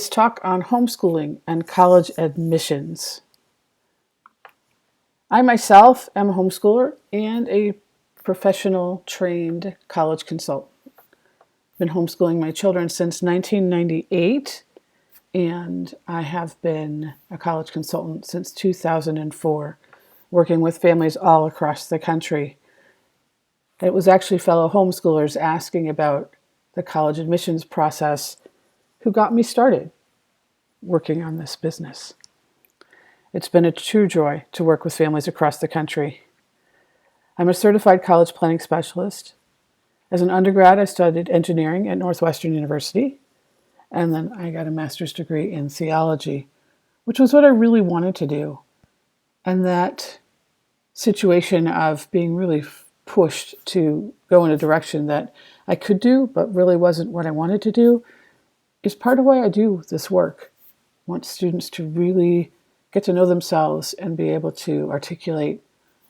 Let's talk on homeschooling and college admissions. I myself am a homeschooler and a professional trained college consultant. I've been homeschooling my children since 1998, and I have been a college consultant since 2004, working with families all across the country. It was actually fellow homeschoolers asking about the college admissions process who got me started working on this business. It's been a true joy to work with families across the country. I'm a certified college planning specialist. As an undergrad, I studied engineering at Northwestern University, and then I got a master's degree in theology, which was what I really wanted to do. And that situation of being really pushed to go in a direction that I could do, but really wasn't what I wanted to do, is part of why I do this work. I want students to really get to know themselves and be able to articulate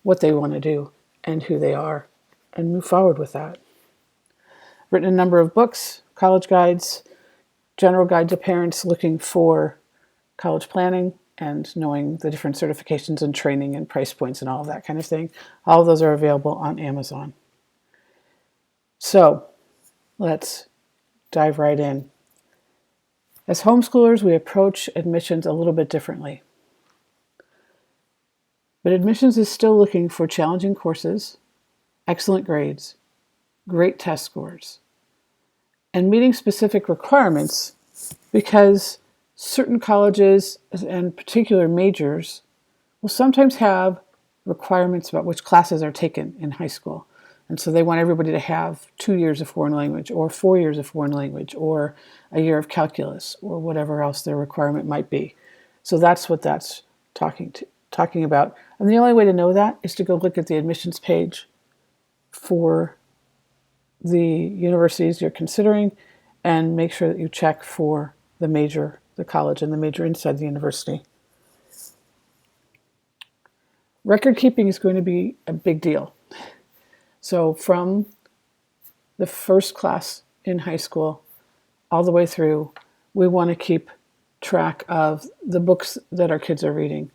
what they want to do and who they are and move forward with that. I've written a number of books, college guides, general guide to parents looking for college planning and knowing the different certifications and training and price points and all of that kind of thing. All of those are available on Amazon. So let's dive right in. As homeschoolers, we approach admissions a little bit differently. But admissions is still looking for challenging courses, excellent grades, great test scores, and meeting specific requirements, because certain colleges and particular majors will sometimes have requirements about which classes are taken in high school. And so they want everybody to have 2 years of foreign language or 4 years of foreign language or a year of calculus or whatever else their requirement might be. So that's what that's talking about. And the only way to know that is to go look at the admissions page for the universities you're considering and make sure that you check for the major, the college, and the major inside the university. Record keeping is going to be a big deal. So from the first class in high school all the way through, we want to keep track of the books that our kids are reading.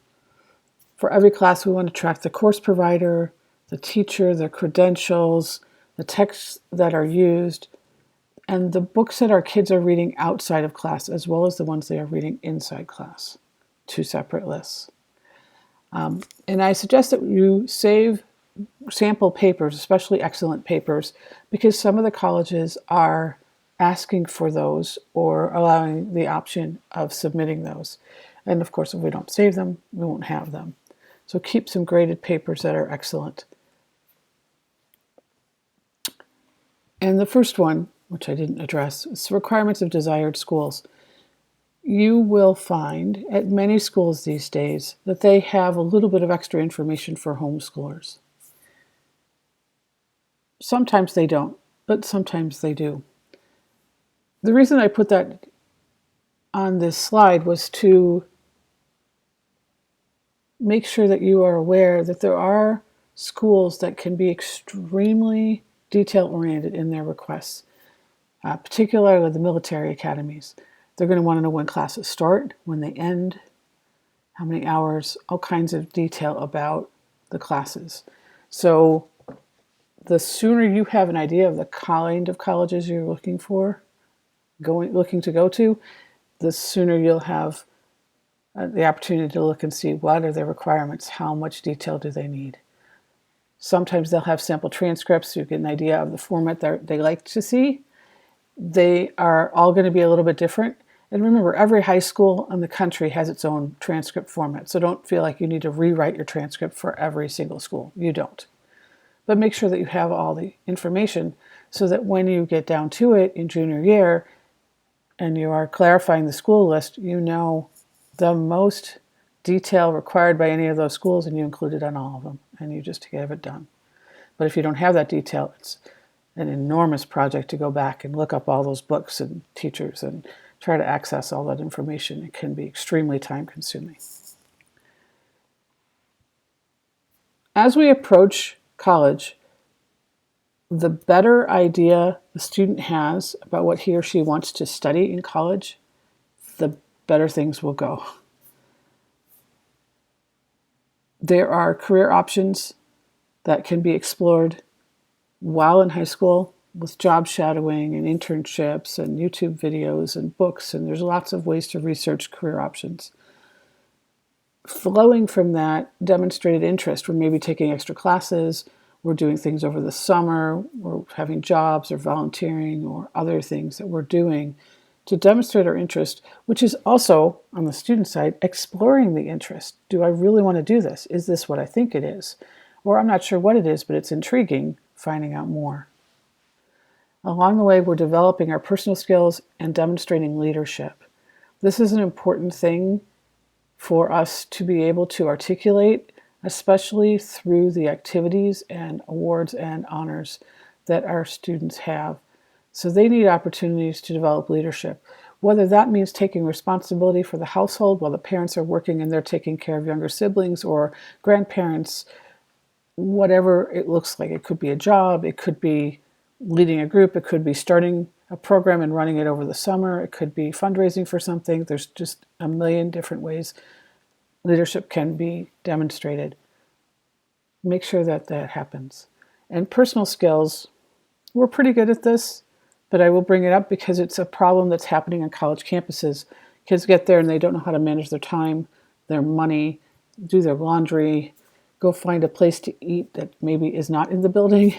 For every class, we want to track the course provider, the teacher, their credentials, the texts that are used, and the books that our kids are reading outside of class, as well as the ones they are reading inside class. 2 separate lists. And I suggest that you save sample papers, especially excellent papers, because some of the colleges are asking for those or allowing the option of submitting those. And of course, if we don't save them, we won't have them. So keep some graded papers that are excellent. And the first one, which I didn't address, is requirements of desired schools. You will find at many schools these days that they have a little bit of extra information for homeschoolers. Sometimes they don't, but sometimes they do. The reason I put that on this slide was to make sure that you are aware that there are schools that can be extremely detail-oriented in their requests, particularly the military academies. They're going to want to know when classes start, when they end, how many hours, all kinds of detail about the classes. So the sooner you have an idea of the kind of colleges you're looking to go to, the sooner you'll have the opportunity to look and see what are their requirements, how much detail do they need. Sometimes they'll have sample transcripts so you get an idea of the format that they like to see. They are all going to be a little bit different. And remember, every high school in the country has its own transcript format, so don't feel like you need to rewrite your transcript for every single school. You don't. But make sure that you have all the information so that when you get down to it in junior year and you are clarifying the school list, you know the most detail required by any of those schools and you include it on all of them and you just have it done. But if you don't have that detail, it's an enormous project to go back and look up all those books and teachers and try to access all that information. It can be extremely time consuming. As we approach college, the better idea the student has about what he or she wants to study in college, the better things will go. There are career options that can be explored while in high school with job shadowing and internships and YouTube videos and books, and there's lots of ways to research career options. Flowing from that demonstrated interest, we're maybe taking extra classes, we're doing things over the summer, we're having jobs or volunteering or other things that we're doing to demonstrate our interest, which is also, on the student side, exploring the interest. Do I really want to do this? Is this what I think it is? Or I'm not sure what it is, but it's intriguing, finding out more. Along the way, we're developing our personal skills and demonstrating leadership. This is an important thing for us to be able to articulate, especially through the activities and awards and honors that our students have. So they need opportunities to develop leadership, whether that means taking responsibility for the household while the parents are working and they're taking care of younger siblings or grandparents, whatever it looks like. It could be a job, it could be leading a group, it could be starting a program and running it over the summer, it could be fundraising for something. There's just a million different ways leadership can be demonstrated. Make sure that that happens. And personal skills, we're pretty good at this, but I will bring it up because it's a problem that's happening on college campuses. Kids get there and they don't know how to manage their time, their money, do their laundry, go find a place to eat that maybe is not in the building,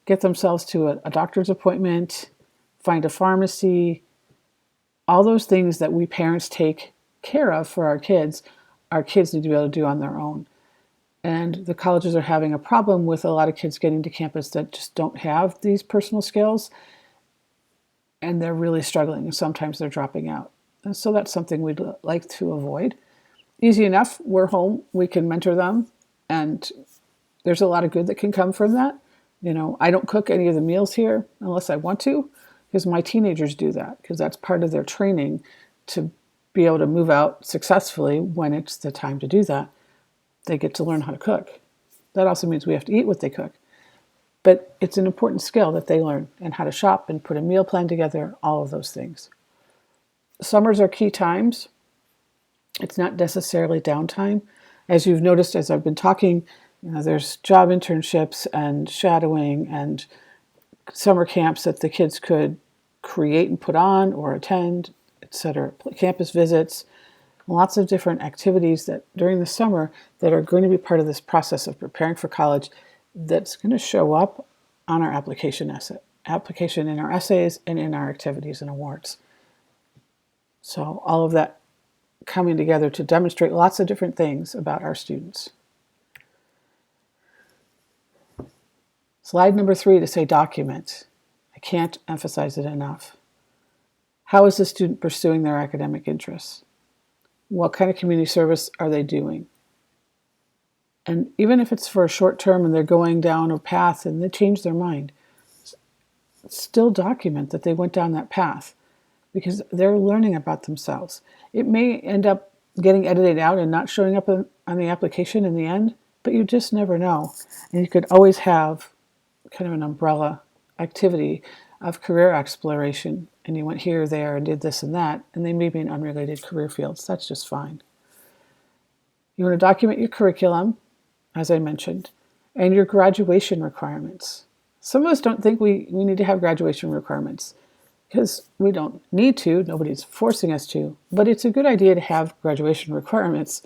get themselves to a doctor's appointment, find a pharmacy. All those things that we parents take care of for our kids need to be able to do on their own. And the colleges are having a problem with a lot of kids getting to campus that just don't have these personal skills, and they're really struggling, and sometimes they're dropping out. And so that's something we'd like to avoid. Easy enough, we're home, we can mentor them, and there's a lot of good that can come from that. I don't cook any of the meals here unless I want to, because my teenagers do that, because that's part of their training to be able to move out successfully when it's the time to do that. They get to learn how to cook. That also means we have to eat what they cook. But it's an important skill that they learn, and how to shop and put a meal plan together, all of those things. Summers are key times. It's not necessarily downtime. As you've noticed as I've been talking, there's job internships and shadowing and summer camps that the kids could create and put on or attend, etc. Campus visits, lots of different activities that during the summer that are going to be part of this process of preparing for college that's going to show up on our application in our essays and in our activities and awards. So all of that coming together to demonstrate lots of different things about our students. Slide number 3 to say document. I can't emphasize it enough. How is the student pursuing their academic interests? What kind of community service are they doing? And even if it's for a short term and they're going down a path and they change their mind, still document that they went down that path because they're learning about themselves. It may end up getting edited out and not showing up on the application in the end, but you just never know. And you could always have kind of an umbrella activity of career exploration, and you went here, there, and did this and that, and they may be in unrelated career fields. That's just fine. You want to document your curriculum, as I mentioned, and your graduation requirements. Some of us don't think we need to have graduation requirements because we don't need to. Nobody's forcing us to, but it's a good idea to have graduation requirements,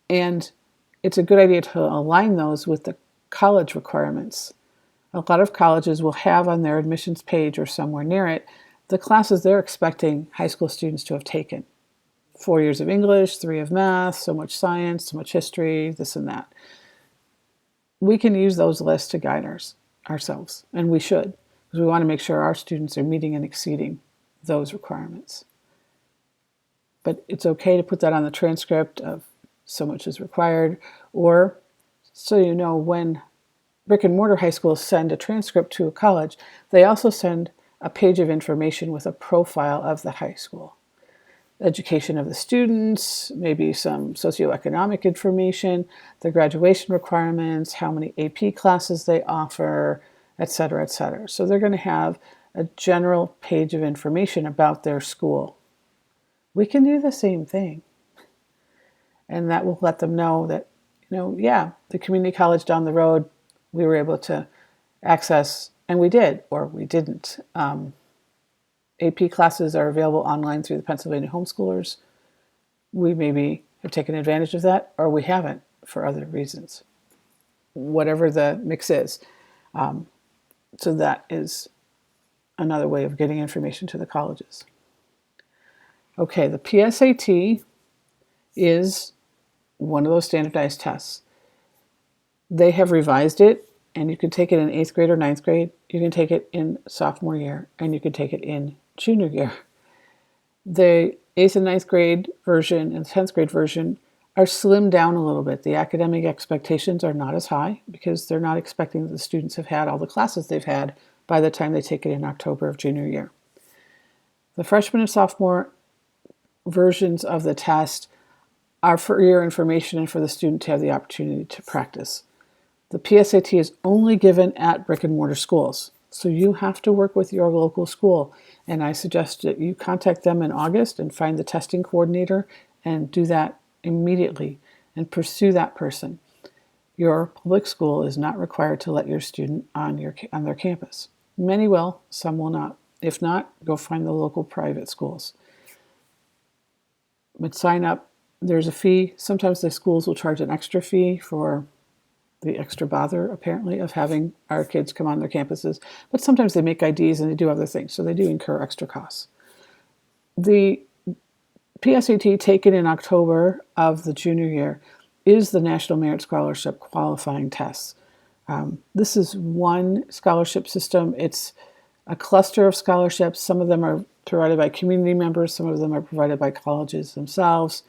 and it's a good idea to align those with the college requirements. A lot of colleges will have on their admissions page or somewhere near it the classes they're expecting high school students to have taken. 4 years of English, 3 of math, so much science, so much history, this and that. We can use those lists to guide ourselves, and we should, because we want to make sure our students are meeting and exceeding those requirements. But it's okay to put that on the transcript of so much is required, or so you know when brick and mortar high schools send a transcript to a college, they also send a page of information with a profile of the high school. Education of the students, maybe some socioeconomic information, the graduation requirements, how many AP classes they offer, etc., etc. So they're going to have a general page of information about their school. we can do the same thing. And that will let them know that, yeah, the community college down the road, we were able to access, and we did, or we didn't. AP classes are available online through the Pennsylvania Homeschoolers. We maybe have taken advantage of that, or we haven't for other reasons, whatever the mix is. So that is another way of getting information to the colleges. Okay, the PSAT is one of those standardized tests. They have revised it, and you can take it in 8th grade or 9th grade. You can take it in sophomore year, and you can take it in junior year. The 8th and 9th grade version and 10th grade version are slimmed down a little bit. The academic expectations are not as high because they're not expecting that the students have had all the classes they've had by the time they take it in October of junior year. The freshman and sophomore versions of the test are for your information and for the student to have the opportunity to practice. The PSAT is only given at brick and mortar schools. So you have to work with your local school. And I suggest that you contact them in August and find the testing coordinator and do that immediately and pursue that person. Your public school is not required to let your student on their campus. Many will, some will not. If not, go find the local private schools. But sign up. There's a fee. Sometimes the schools will charge an extra fee for the extra bother, apparently, of having our kids come on their campuses. But sometimes they make IDs and they do other things, so they do incur extra costs. The PSAT taken in October of the junior year is the National Merit Scholarship qualifying test. This is one scholarship system. It's a cluster of scholarships. Some of them are provided by community members. Some of them are provided by colleges themselves.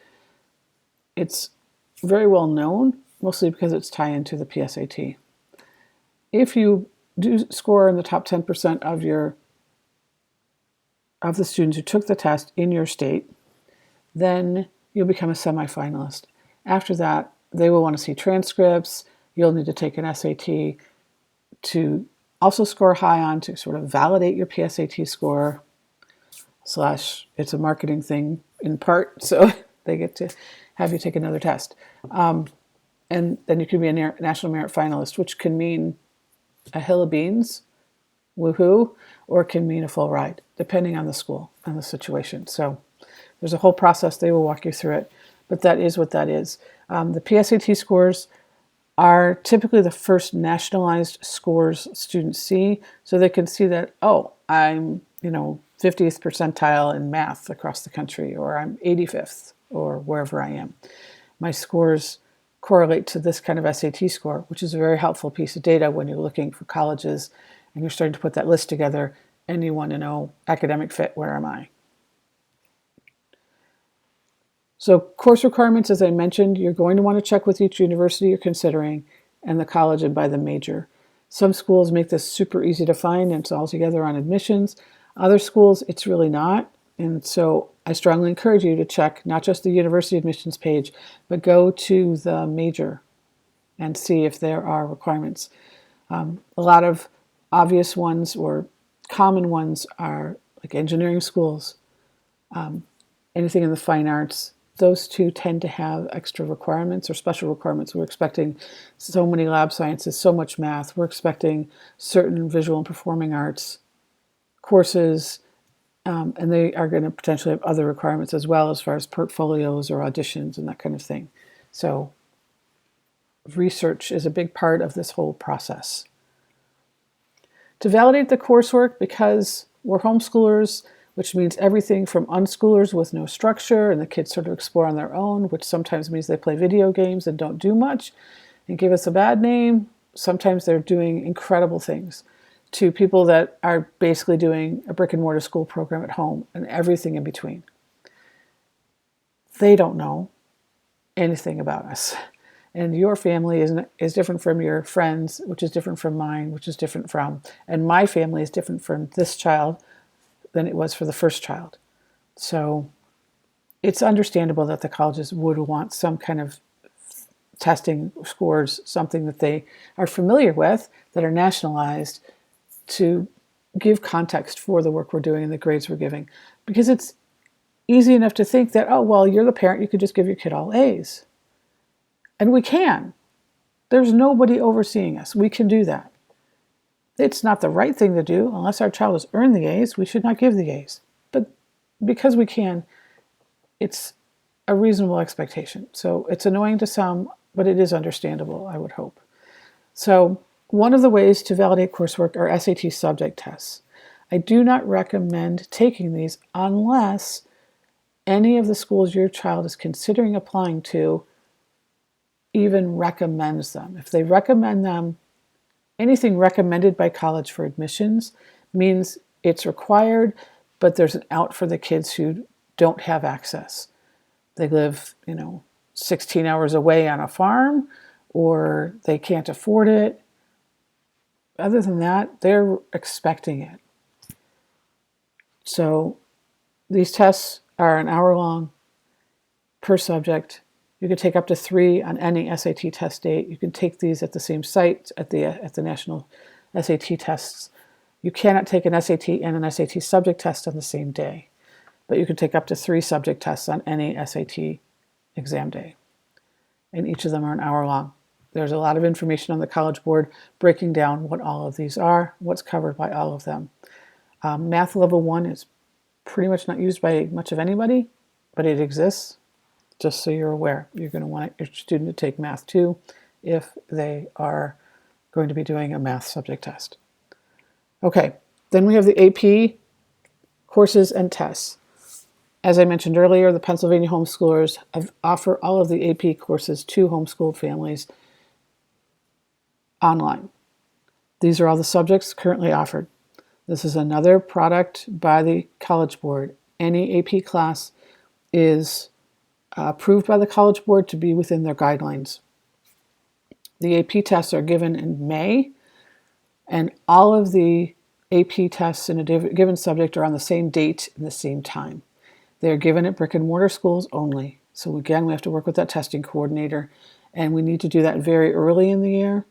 It's very well known, mostly because it's tied into the PSAT. If you do score in the top 10% of the students who took the test in your state, then you'll become a semifinalist. After that, they will want to see transcripts. You'll need to take an SAT to also score high on to sort of validate your PSAT score. / it's a marketing thing in part, so they get to have you take another test. And then you can be a National Merit finalist, which can mean a hill of beans, woohoo, or it can mean a full ride, depending on the school and the situation. So there's a whole process. They will walk you through it, but that is what that is. The PSAT scores are typically the first nationalized scores students see, so they can see that, oh, I'm 50th percentile in math across the country, or I'm 85th, or wherever I am. My scores correlate to this kind of SAT score, which is a very helpful piece of data when you're looking for colleges and you're starting to put that list together and you want to know academic fit, where am I? So course requirements, as I mentioned, you're going to want to check with each university you're considering and the college and by the major. Some schools make this super easy to find and it's all together on admissions. Other schools, it's really not. And so I strongly encourage you to check not just the university admissions page, but go to the major and see if there are requirements. A lot of obvious ones or common ones are like engineering schools, anything in the fine arts. Those two tend to have extra requirements or special requirements. We're expecting so many lab sciences, so much math. We're expecting certain visual and performing arts courses, and they are going to potentially have other requirements as well as far as portfolios or auditions and that kind of thing. So research is a big part of this whole process. To validate the coursework, because we're homeschoolers, which means everything from unschoolers with no structure and the kids sort of explore on their own, which sometimes means they play video games and don't do much and give us a bad name. Sometimes they're doing incredible things, to people that are basically doing a brick and mortar school program at home and everything in between. They don't know anything about us. And your family is different from your friends, which is different from mine, which is different from, and my family is different from this child than it was for the first child. So it's understandable that the colleges would want some kind of testing scores, something that they are familiar with, that are nationalized, to give context for the work we're doing and the grades we're giving. Because it's easy enough to think that, oh, well, you're the parent, you could just give your kid all A's. And we can. There's nobody overseeing us. We can do that. It's not the right thing to do. Unless our child has earned the A's, we should not give the A's. But because we can, it's a reasonable expectation. So it's annoying to some, but it is understandable, I would hope. So one of the ways to validate coursework are SAT subject tests. I do not recommend taking these unless any of the schools your child is considering applying to even recommends them. If they recommend them, anything recommended by college for admissions means it's required, but there's an out for the kids who don't have access. They live, 16 hours away on a farm, or they can't afford it. Other than that, they're expecting it. So these tests are an hour long per subject. You can take up to 3 on any SAT test date. You can take these at the same site at the national SAT tests. You cannot take an SAT and an SAT subject test on the same day, but you can take up to 3 subject tests on any SAT exam day. And each of them are an hour long. There's a lot of information on the College Board breaking down what all of these are, what's covered by all of them. Math level 1 is pretty much not used by much of anybody, but it exists. Just so you're aware, you're going to want your student to take Math 2 if they are going to be doing a math subject test. Okay, then we have the AP courses and tests. As I mentioned earlier, the Pennsylvania homeschoolers offer all of the AP courses to homeschooled families online. These are all the subjects currently offered. This is another product by the College Board. Any AP class is approved by the College Board to be within their guidelines. The AP tests are given in May, and all of the AP tests in a given subject are on the same date and the same time. They are given at brick and mortar schools only. So again, we have to work with that testing coordinator, and we need to do that very early in the year.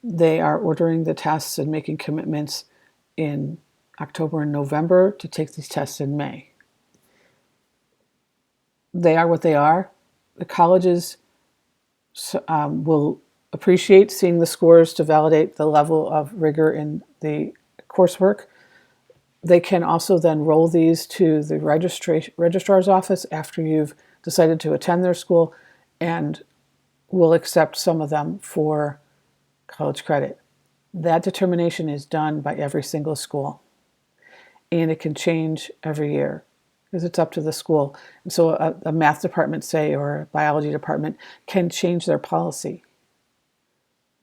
They are ordering the tests and making commitments in October and November to take these tests in May. They are what they are. The colleges will appreciate seeing the scores to validate the level of rigor in the coursework. They can also then roll these to the registrar's office after you've decided to attend their school, and will accept some of them for college credit. That determination is done by every single school, and it can change every year because it's up to the school. And so a math department, say, or a biology department can change their policy.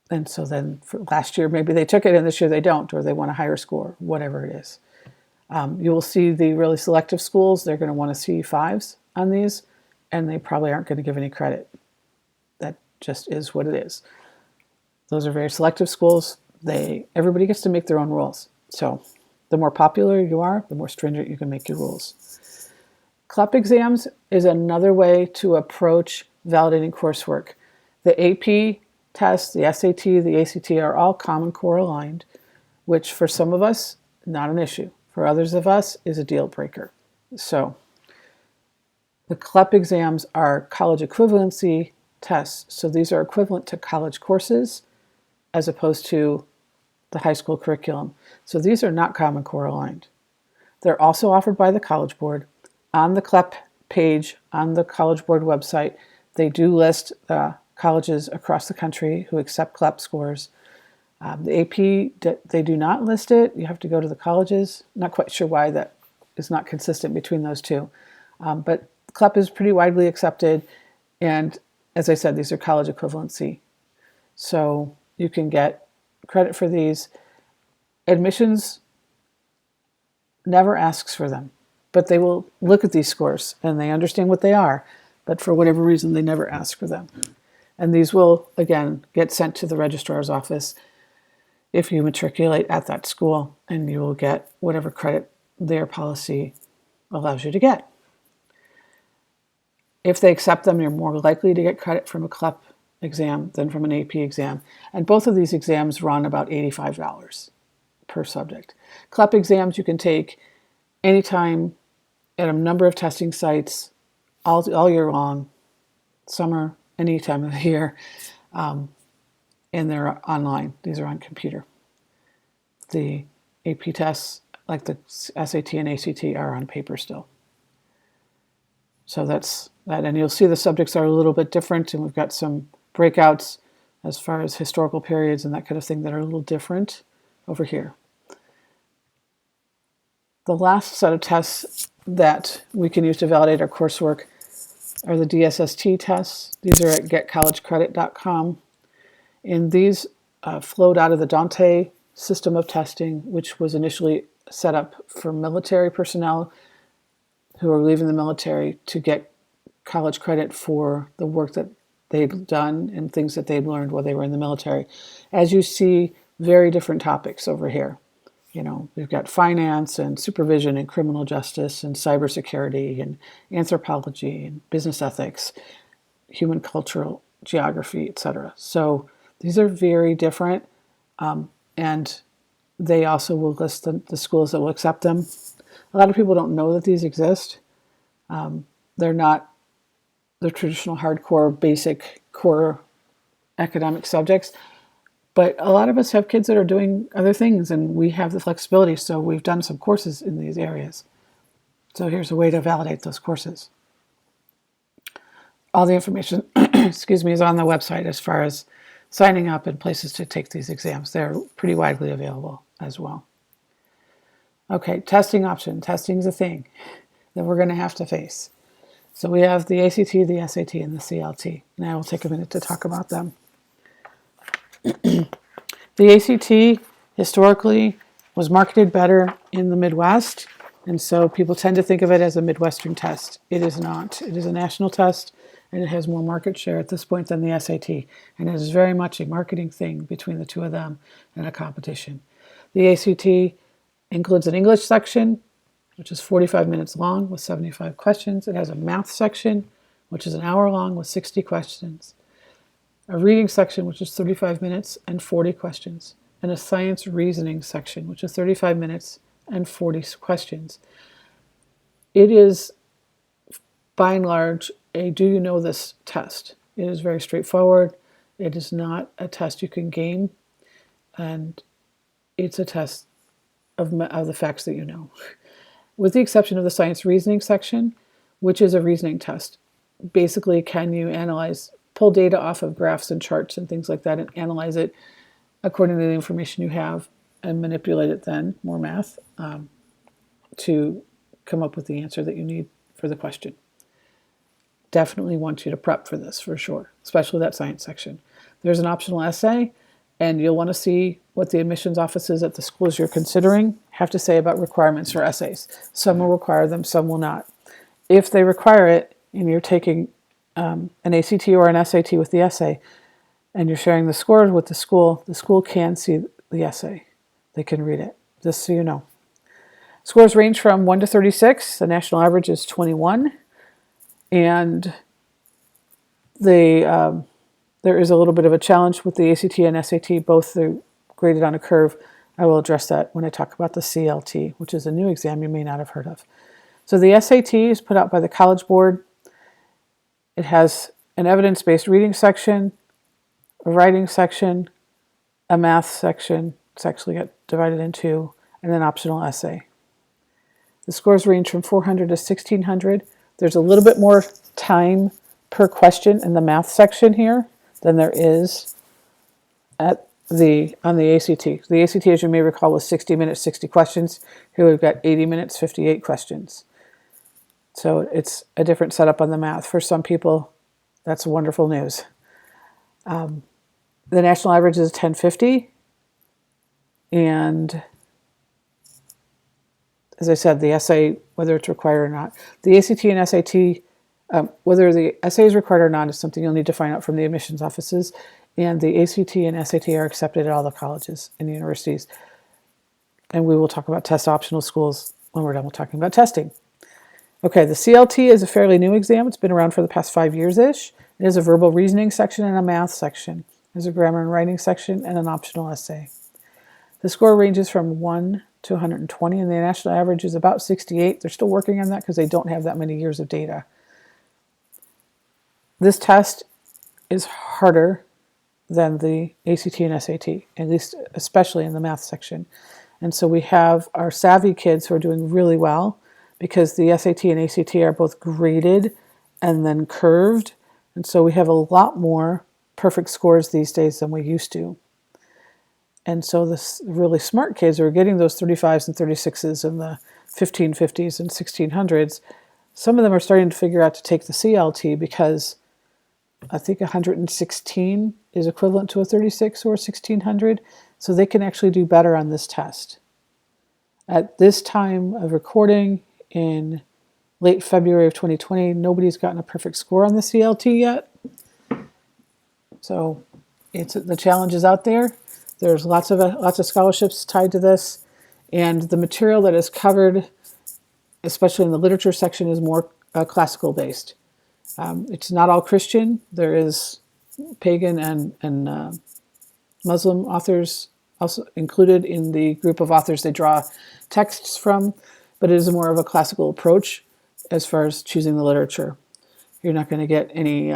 And so then for last year, maybe they took it and this year they don't, or they want a higher score, whatever it is. You will see the really selective schools, they're going to want to see 5s on these, and they probably aren't going to give any credit. That just is what it is. Those are very selective schools. Everybody gets to make their own rules. So the more popular you are, the more stringent you can make your rules. CLEP exams is another way to approach validating coursework. The AP tests, the SAT, the ACT are all Common Core aligned, which for some of us, not an issue. For others of us, is a deal breaker. So the CLEP exams are college equivalency tests. So these are equivalent to college courses as opposed to the high school curriculum. So these are not Common Core aligned. They're also offered by the College Board. On the CLEP page on the College Board website, they do list colleges across the country who accept CLEP scores. The AP, they do not list it. You have to go to the colleges. Not quite sure why that is not consistent between those two. But CLEP is pretty widely accepted. And as I said, these are college equivalency. So you can get credit for these. Admissions never asks for them, but they will look at these scores and they understand what they are. But for whatever reason, they never ask for them. And these will, again, get sent to the registrar's office if you matriculate at that school, and you will get whatever credit their policy allows you to get. If they accept them, you're more likely to get credit from a CLEP exam than from an AP exam. And both of these exams run about $85 per subject. CLEP exams you can take anytime at a number of testing sites all year long, summer, any time of the year, and they're online. These are on computer. The AP tests, like the SAT and ACT, are on paper still. So that's that. And you'll see the subjects are a little bit different, and we've got some breakouts as far as historical periods and that kind of thing that are a little different over here. The last set of tests that we can use to validate our coursework are the DSST tests. These are at getcollegecredit.com. And these flowed out of the Dante system of testing, which was initially set up for military personnel who are leaving the military to get college credit for the work that they'd done and things that they'd learned while they were in the military. As you see, very different topics over here. You know, we've got finance and supervision and criminal justice and cybersecurity and anthropology and business ethics, human cultural geography, etc. So these are very different, and they also will list the schools that will accept them. A lot of people don't know that these exist. They're not the traditional hardcore, basic, core academic subjects. But a lot of us have kids that are doing other things, and we have the flexibility, so we've done some courses in these areas. So here's a way to validate those courses. All the information, excuse me, is on the website as far as signing up and places to take these exams. They're pretty widely available as well. Okay, testing option. Testing's a thing that we're going to have to face. So we have the ACT, the SAT, and the CLT. And I will take a minute to talk about them. The ACT historically was marketed better in the Midwest, and so people tend to think of it as a Midwestern test. It is not. It is a national test, and it has more market share at this point than the SAT, and it is very much a marketing thing between the two of them and a competition. The ACT includes an English section, which is 45 minutes long with 75 questions. It has a math section, which is an hour long with 60 questions. A reading section, which is 35 minutes and 40 questions, and a science reasoning section, which is 35 minutes and 40 questions. It is, by and large, a do you know this test. It is very straightforward. It is not a test you can game, and it's a test of the facts that you know. With the exception of the science reasoning section, which is a reasoning test. Basically, can you pull data off of graphs and charts and things like that and analyze it according to the information you have and manipulate it then, more math, to come up with the answer that you need for the question. Definitely want you to prep for this for sure, especially that science section. There's an optional essay, and you'll want to see what the admissions offices at the schools you're considering have to say about requirements for essays. Some will require them, some will not. If they require it and you're taking an ACT or an SAT with the essay, and you're sharing the scores with the school can see the essay. They can read it, just so you know. Scores range from 1 to 36. The national average is 21. And there is a little bit of a challenge with the ACT and SAT. Both are graded on a curve. I will address that when I talk about the CLT, which is a new exam you may not have heard of. So the SAT is put out by the College Board. It has an evidence-based reading section, a writing section, a math section. It's actually got divided in two, and an optional essay. The scores range from 400 to 1600. There's a little bit more time per question in the math section here than there is on the ACT. The ACT, as you may recall, was 60 minutes, 60 questions. Here we've got 80 minutes, 58 questions. So it's a different setup on the math. For some people, that's wonderful news. The national average is 1050. And as I said, the essay, whether it's required or not. The ACT and SAT, whether the essay is required or not is something you'll need to find out from the admissions offices. And the ACT and SAT are accepted at all the colleges and universities. And we will talk about test optional schools when we're done with talking about testing. Okay, the CLT is a fairly new exam. It's been around for the past 5 years-ish. It has a verbal reasoning section and a math section. There's a grammar and writing section and an optional essay. The score ranges from 1 to 120, and the national average is about 68. They're still working on that because they don't have that many years of data. This test is harder than the ACT and SAT, at least especially in the math section. And so we have our savvy kids who are doing really well because the SAT and ACT are both graded and then curved. And so we have a lot more perfect scores these days than we used to. And so the really smart kids who are getting those 35s and 36s and the 1550s and 1600s, some of them are starting to figure out to take the CLT because I think 116 is equivalent to a 36 or 1600, so they can actually do better on this test. At this time of recording in late February of 2020, nobody's gotten a perfect score on the CLT yet. So the challenge is out there. There's lots of scholarships tied to this, and the material that is covered, especially in the literature section, is more classical based. It's not all Christian. There is pagan and Muslim authors also included in the group of authors they draw texts from, but it is more of a classical approach as far as choosing the literature. You're not going to get any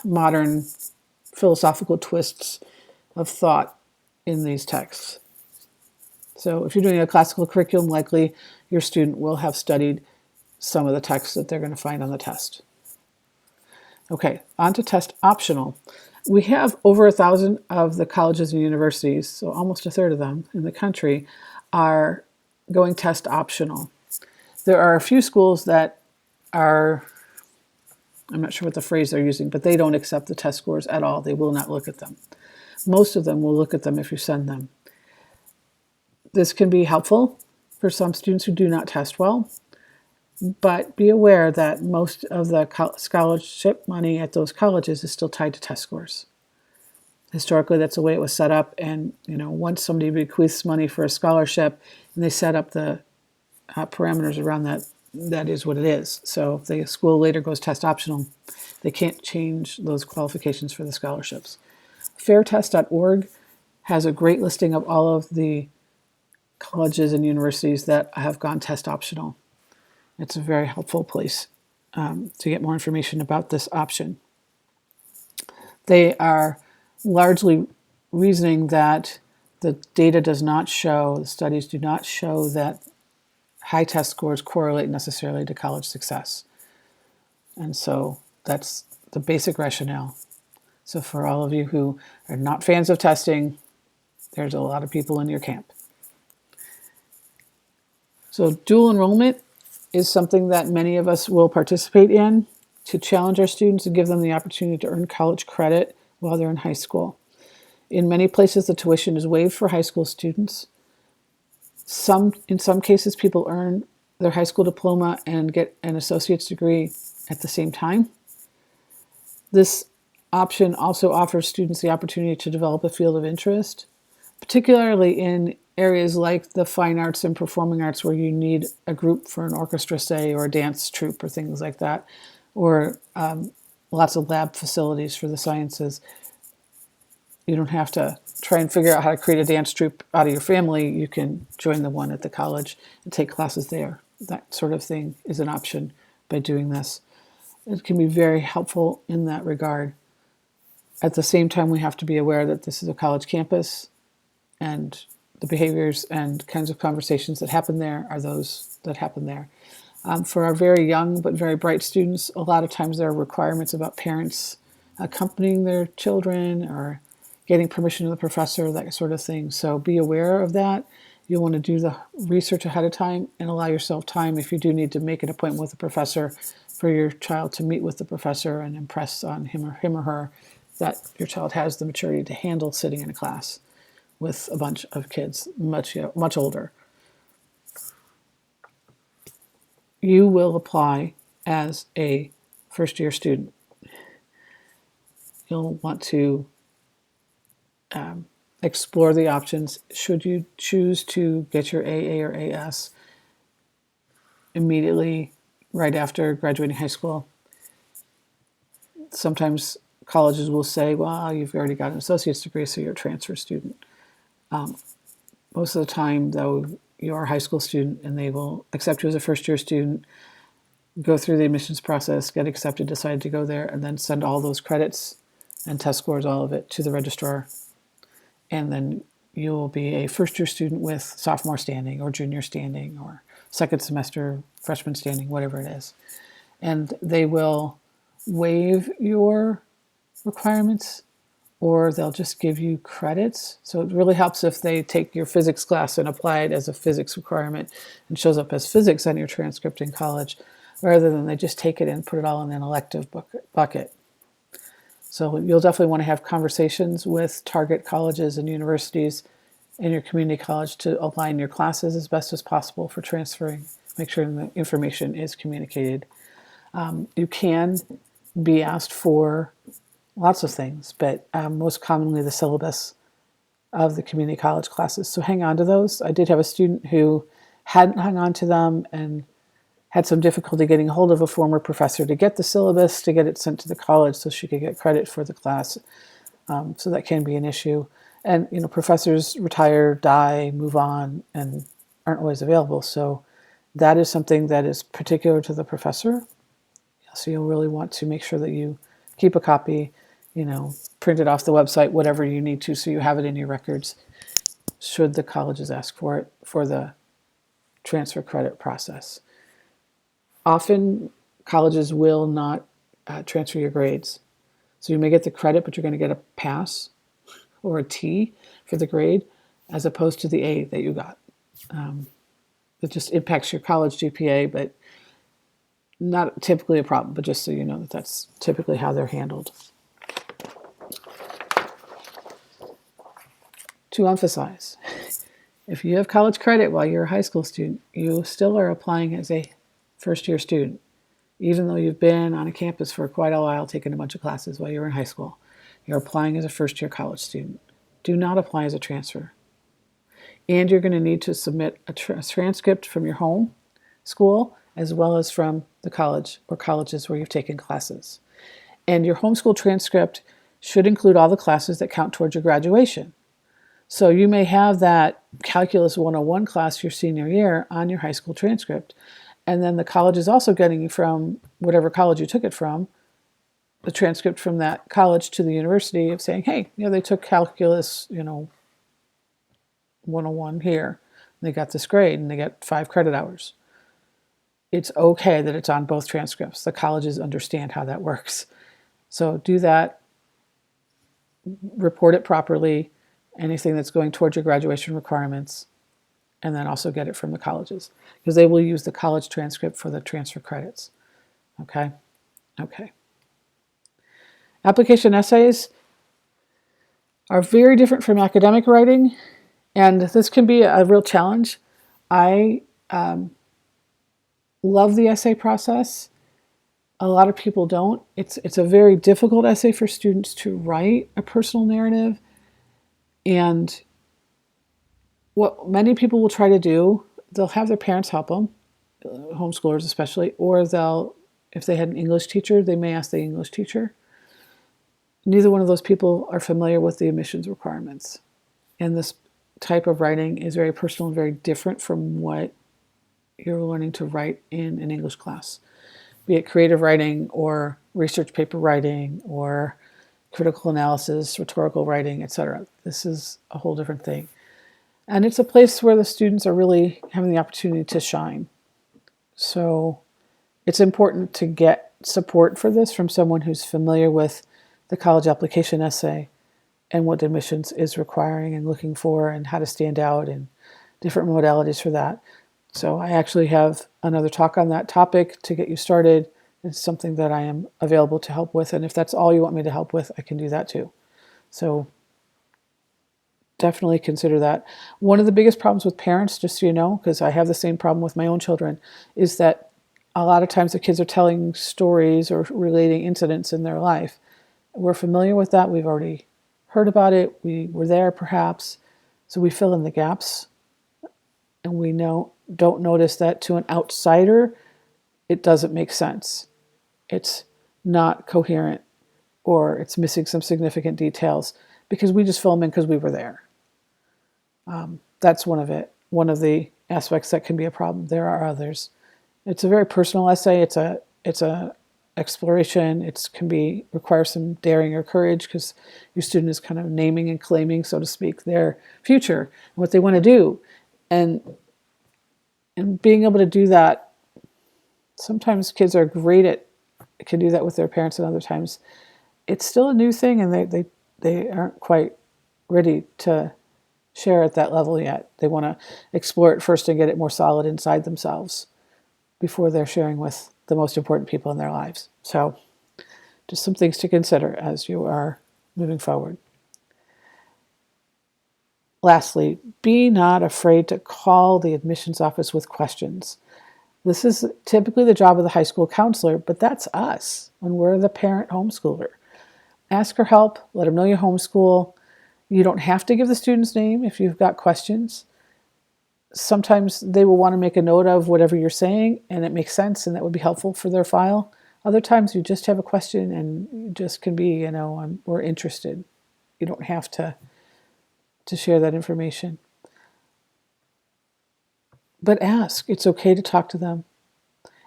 modern philosophical twists of thought in these texts. So if you're doing a classical curriculum, likely your student will have studied some of the texts that they're going to find on the test. Okay, on to test optional. We have over 1,000 of the colleges and universities, so almost a third of them in the country, are going test optional. There are a few schools that are, I'm not sure what the phrase they're using, but they don't accept the test scores at all. They will not look at them. Most of them will look at them if you send them. This can be helpful for some students who do not test well, but be aware that most of the scholarship money at those colleges is still tied to test scores. Historically, that's the way it was set up, and once somebody bequeaths money for a scholarship and they set up the parameters around that, that is what it is. So if the school later goes test optional, they can't change those qualifications for the scholarships. Fairtest.org has a great listing of all of the colleges and universities that have gone test optional. It's a very helpful place to get more information about this option. They are largely reasoning that the data does not show, the studies do not show that high test scores correlate necessarily to college success. And so that's the basic rationale. So for all of you who are not fans of testing, there's a lot of people in your camp. So dual enrollment is something that many of us will participate in to challenge our students and give them the opportunity to earn college credit while they're in high school. In many places, the tuition is waived for high school students. In some cases, people earn their high school diploma and get an associate's degree at the same time. This option also offers students the opportunity to develop a field of interest, particularly in areas like the fine arts and performing arts where you need a group for an orchestra, say, or a dance troupe or things like that, or lots of lab facilities for the sciences. You don't have to try and figure out how to create a dance troupe out of your family. You can join the one at the college and take classes there. That sort of thing is an option by doing this. It can be very helpful in that regard. At the same time, we have to be aware that this is a college campus, and the behaviors and kinds of conversations that happen there are those that happen there. For our very young but very bright students, a lot of times there are requirements about parents accompanying their children or getting permission of the professor, that sort of thing. So be aware of that. You'll want to do the research ahead of time and allow yourself time if you do need to make an appointment with the professor for your child to meet with the professor and impress on him or her that your child has the maturity to handle sitting in a class with a bunch of kids much older. You will apply as a first-year student. You'll want to explore the options should you choose to get your AA or AS immediately right after graduating high school. Sometimes colleges will say, well, you've already got an associate's degree, so you're a transfer student. Most of the time, though, you're a high school student and they will accept you as a first-year student, go through the admissions process, get accepted, decide to go there, and then send all those credits and test scores, all of it, to the registrar. And then you'll be a first-year student with sophomore standing or junior standing or second semester freshman standing, whatever it is. And they will waive your requirements or they'll just give you credits. So it really helps if they take your physics class and apply it as a physics requirement and shows up as physics on your transcript in college, rather than they just take it and put it all in an elective bucket. So you'll definitely want to have conversations with target colleges and universities in your community college to align your classes as best as possible for transferring. Make sure the information is communicated. You can be asked for lots of things, but most commonly the syllabus of the community college classes. So hang on to those. I did have a student who hadn't hung on to them and had some difficulty getting hold of a former professor to get the syllabus, to get it sent to the college so she could get credit for the class. So that can be an issue. And, professors retire, die, move on, and aren't always available. So that is something that is particular to the professor. So you'll really want to make sure that you keep a copy, print it off the website, whatever you need to, so you have it in your records, should the colleges ask for it for the transfer credit process. Often colleges will not transfer your grades. So you may get the credit, but you're going to get a pass or a T for the grade as opposed to the A that you got. It just impacts your college GPA, but not typically a problem, but just so you know that that's typically how they're handled. To emphasize, if you have college credit while you're a high school student, you still are applying as a first-year student, even though you've been on a campus for quite a while, taking a bunch of classes while you were in high school. You're applying as a first-year college student. Do not apply as a transfer. And you're going to need to submit a transcript from your home school as well as from the college or colleges where you've taken classes. And your homeschool transcript should include all the classes that count towards your graduation. So you may have that Calculus 101 class your senior year on your high school transcript. And then the college is also getting from whatever college you took it from, the transcript from that college to the university of saying, hey, they took Calculus, 101 here. They got this grade and they got 5 credit hours. It's okay that it's on both transcripts. The colleges understand how that works. So do that, report it properly, anything that's going towards your graduation requirements, and then also get it from the colleges because they will use the college transcript for the transfer credits. Okay? Okay. Application essays are very different from academic writing, and this can be a real challenge. I love the essay process. A lot of people don't. It's a very difficult essay for students to write, a personal narrative. And what many people will try to do, they'll have their parents help them, homeschoolers especially, or if they had an English teacher, they may ask the English teacher. Neither one of those people are familiar with the admissions requirements. And this type of writing is very personal and very different from what you're learning to write in an English class, be it creative writing or research paper writing or critical analysis, rhetorical writing, etc. This is a whole different thing. And it's a place where the students are really having the opportunity to shine. So it's important to get support for this from someone who's familiar with the college application essay and what admissions is requiring and looking for and how to stand out and different modalities for that. So I actually have another talk on that topic to get you started. It's something that I am available to help with. And if that's all you want me to help with, I can do that too. So definitely consider that. One of the biggest problems with parents, just so you know, because I have the same problem with my own children, is that a lot of times the kids are telling stories or relating incidents in their life. We're familiar with that. We've already heard about it. We were there perhaps. So we fill in the gaps. And we don't notice that to an outsider, it doesn't make sense. It's not coherent or it's missing some significant details because we just fill them in because we were there. That's one of the aspects that can be a problem. There are others. It's a very personal essay. It's a exploration. It can require some daring or courage because your student is kind of naming and claiming, so to speak, their future and what they want to do. And being able to do that, sometimes kids are great at can do that with their parents, and other times it's still a new thing and they aren't quite ready to share at that level yet. They want to explore it first and get it more solid inside themselves before they're sharing with the most important people in their lives. So just some things to consider as you are moving forward. Lastly, be not afraid to call the admissions office with questions. This is typically the job of the high school counselor, but that's us when we're the parent homeschooler. Ask for help, let them know you homeschool. You don't have to give the student's name if you've got questions. Sometimes they will want to make a note of whatever you're saying and it makes sense and that would be helpful for their file. Other times you just have a question and you just can be, we're interested. You don't have to share that information. But ask. It's okay to talk to them.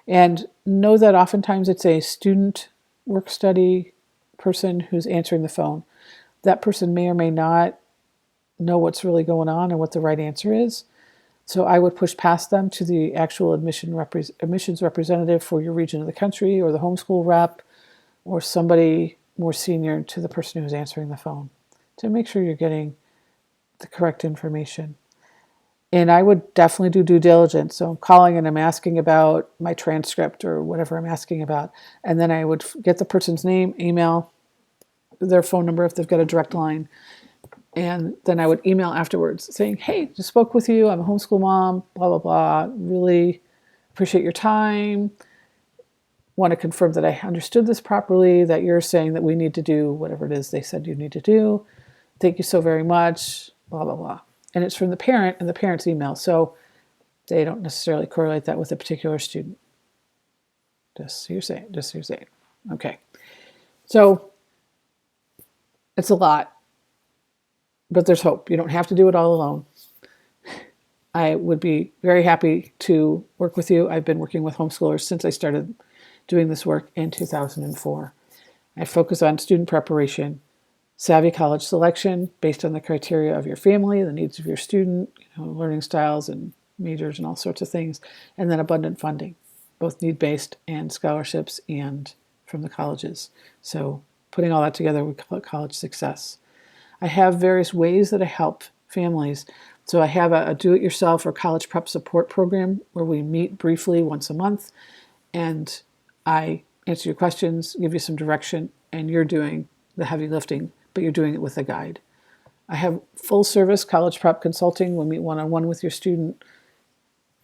And know that oftentimes it's a student work study person who's answering the phone. That person may or may not know what's really going on and what the right answer is. So I would push past them to the actual admissions representative for your region of the country, or the homeschool rep, or somebody more senior to the person who's answering the phone, to make sure you're getting the correct information. And I would definitely do due diligence. So I'm calling and I'm asking about my transcript or whatever I'm asking about. And then I would get the person's name, email, their phone number if they've got a direct line. And then I would email afterwards saying, hey, just spoke with you. I'm a homeschool mom, blah, blah, blah. Really appreciate your time. Want to confirm that I understood this properly, that you're saying that we need to do whatever it is they said you need to do. Thank you so very much, blah, blah, blah. And it's from the parent and the parent's email. So they don't necessarily correlate that with a particular student. Just so you're saying. Okay. So it's a lot. But there's hope. You don't have to do it all alone. I would be very happy to work with you. I've been working with homeschoolers since I started doing this work in 2004. I focus on student preparation, savvy college selection based on the criteria of your family, the needs of your student, learning styles and majors and all sorts of things, and then abundant funding, both need-based and scholarships and from the colleges. So putting all that together, we call it college success. I have various ways that I help families. So I have a do-it-yourself or college prep support program where we meet briefly once a month and I answer your questions, give you some direction, and you're doing the heavy lifting, but you're doing it with a guide. I have full-service college prep consulting. We meet one-on-one with your student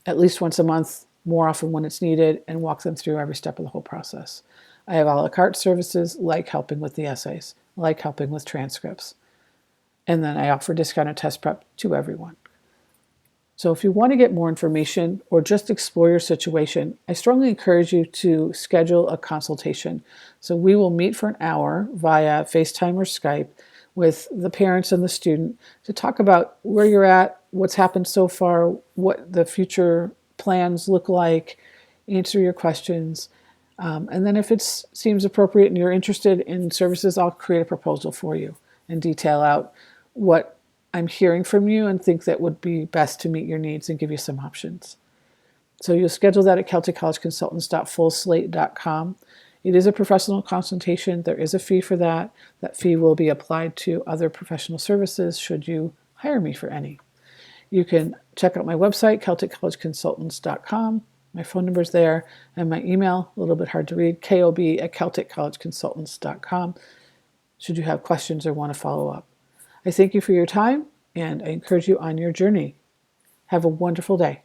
at least once a month, more often when it's needed, and walk them through every step of the whole process. I have a la carte services like helping with the essays, like helping with transcripts. And then I offer discounted test prep to everyone. So if you want to get more information or just explore your situation, I strongly encourage you to schedule a consultation. So we will meet for an hour via FaceTime or Skype with the parents and the student to talk about where you're at, what's happened so far, what the future plans look like, answer your questions. And then if it seems appropriate and you're interested in services, I'll create a proposal for you and detail out what I'm hearing from you and think that would be best to meet your needs and give you some options. So you'll schedule that at celticcollegeconsultants.fullslate.com. It is a professional consultation. There is a fee for that. That fee will be applied to other professional services should you hire me for any. You can check out my website, celticcollegeconsultants.com. My phone number is there, and my email, a little bit hard to read, kob@celticcollegeconsultants.com, should you have questions or want to follow up. I thank you for your time, and I encourage you on your journey. Have a wonderful day.